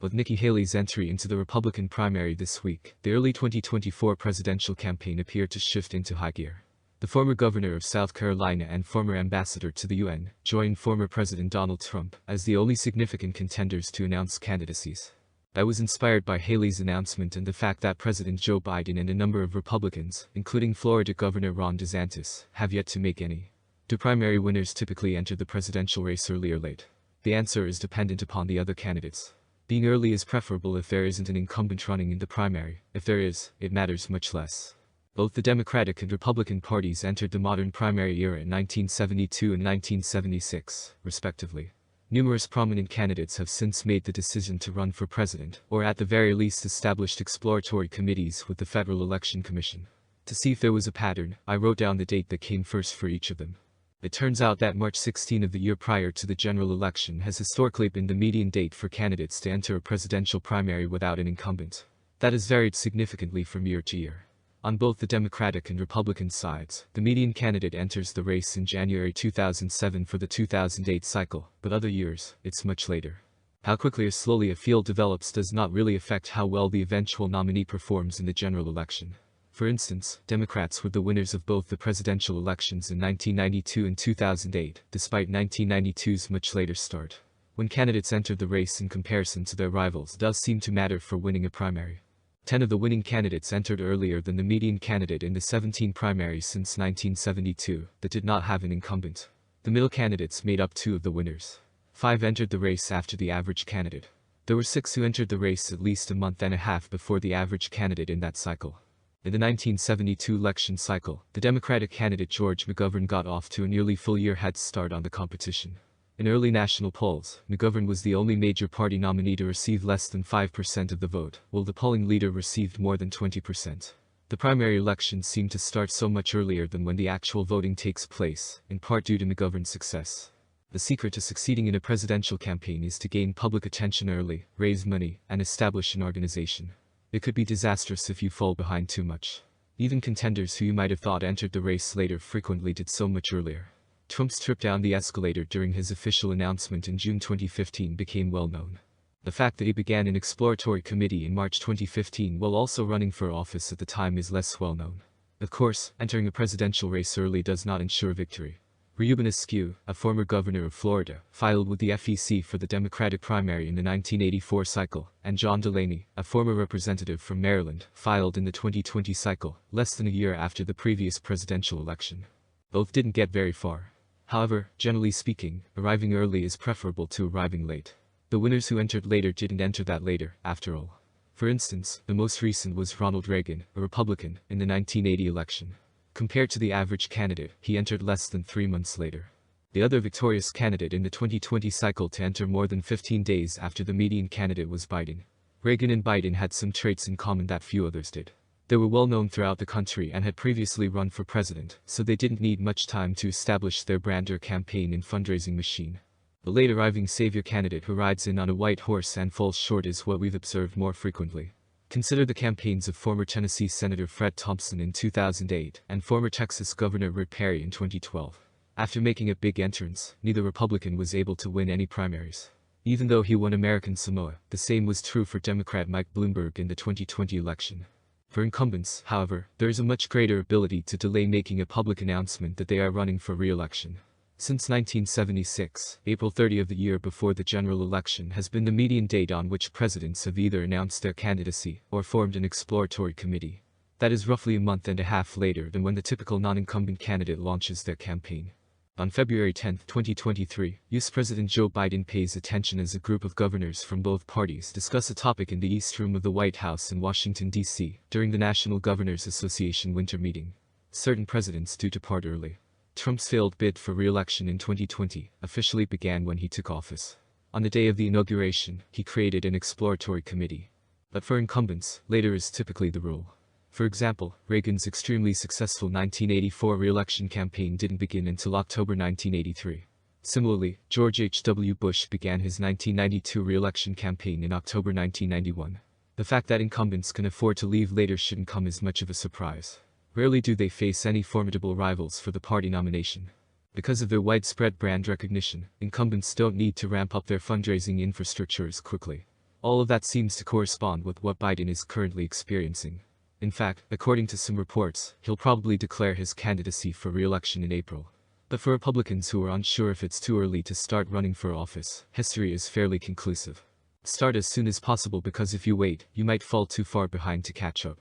With Nikki Haley's entry into the Republican primary this week, the early 2024 presidential campaign appeared to shift into high gear. The former governor of South Carolina and former ambassador to the UN joined former President Donald Trump as the only significant contenders to announce candidacies. That was inspired by Haley's announcement and the fact that President Joe Biden and a number of Republicans, including Florida Governor Ron DeSantis, have yet to make any. Do primary winners typically enter the presidential race early or late? The answer is dependent upon the other candidates. Being early is preferable if there isn't an incumbent running in the primary. If there is, it matters much less. Both the Democratic and Republican parties entered the modern primary era in 1972 and 1976, respectively. Numerous prominent candidates have since made the decision to run for president, or at the very least established exploratory committees with the Federal Election Commission. To see if there was a pattern, I wrote down the date that came first for each of them. It turns out that March 16 of the year prior to the general election has historically been the median date for candidates to enter a presidential primary without an incumbent. That has varied significantly from year to year. On both the Democratic and Republican sides, the median candidate enters the race in January 2007 for the 2008 cycle, but other years, it's much later. How quickly or slowly a field develops does not really affect how well the eventual nominee performs in the general election. For instance, Democrats were the winners of both the presidential elections in 1992 and 2008, despite 1992's much later start. When candidates entered the race in comparison to their rivals does seem to matter for winning a primary. 10 of the winning candidates entered earlier than the median candidate in the 17 primaries since 1972 that did not have an incumbent. The middle candidates made up 2 of the winners. 5 entered the race after the average candidate. There were 6 who entered the race at least a month and a half before the average candidate in that cycle. In the 1972 election cycle, the Democratic candidate George McGovern got off to a nearly full-year head start on the competition. In early national polls, McGovern was the only major party nominee to receive less than 5% of the vote, while the polling leader received more than 20%. The primary elections seem to start so much earlier than when the actual voting takes place, in part due to McGovern's success. The secret to succeeding in a presidential campaign is to gain public attention early, raise money, and establish an organization. It could be disastrous if you fall behind too much. Even contenders who you might have thought entered the race later frequently did so much earlier. Trump's trip down the escalator during his official announcement in June 2015 became well known. The fact that he began an exploratory committee in March 2015 while also running for office at the time is less well known. Of course, entering a presidential race early does not ensure victory. Reuben Askew, a former governor of Florida, filed with the FEC for the Democratic primary in the 1984 cycle, and John Delaney, a former representative from Maryland, filed in the 2020 cycle, less than a year after the previous presidential election. Both didn't get very far. However, generally speaking, arriving early is preferable to arriving late. The winners who entered later didn't enter that later, after all. For instance, the most recent was Ronald Reagan, a Republican, in the 1980 election. Compared to the average candidate, he entered less than 3 months later. The other victorious candidate in the 2020 cycle to enter more than 15 days after the median candidate was Biden. Reagan and Biden had some traits in common that few others did. They were well known throughout the country and had previously run for president, so they didn't need much time to establish their brand or campaign and fundraising machine. The late arriving savior candidate who rides in on a white horse and falls short is what we've observed more frequently. Consider the campaigns of former Tennessee Senator Fred Thompson in 2008 and former Texas Governor Rick Perry in 2012. After making a big entrance, neither Republican was able to win any primaries. Even though he won American Samoa, the same was true for Democrat Mike Bloomberg in the 2020 election. For incumbents, however, there is a much greater ability to delay making a public announcement that they are running for re-election. Since 1976, April 30 of the year before the general election has been the median date on which presidents have either announced their candidacy or formed an exploratory committee. That is roughly a month and a half later than when the typical non-incumbent candidate launches their campaign. On February 10, 2023, U.S. President Joe Biden pays attention as a group of governors from both parties discuss a topic in the East Room of the White House in Washington, D.C., during the National Governors Association winter meeting. Certain presidents do depart early. Trump's failed bid for re-election in 2020 officially began when he took office. On the day of the inauguration, he created an exploratory committee. But for incumbents, later is typically the rule. For example, Reagan's extremely successful 1984 re-election campaign didn't begin until October 1983. Similarly, George H.W. Bush began his 1992 re-election campaign in October 1991. The fact that incumbents can afford to leave later shouldn't come as much of a surprise. Rarely do they face any formidable rivals for the party nomination. Because of their widespread brand recognition, incumbents don't need to ramp up their fundraising infrastructure as quickly. All of that seems to correspond with what Biden is currently experiencing. In fact, according to some reports, he'll probably declare his candidacy for re-election in April. But for Republicans who are unsure if it's too early to start running for office, history is fairly conclusive. Start as soon as possible, because if you wait, you might fall too far behind to catch up.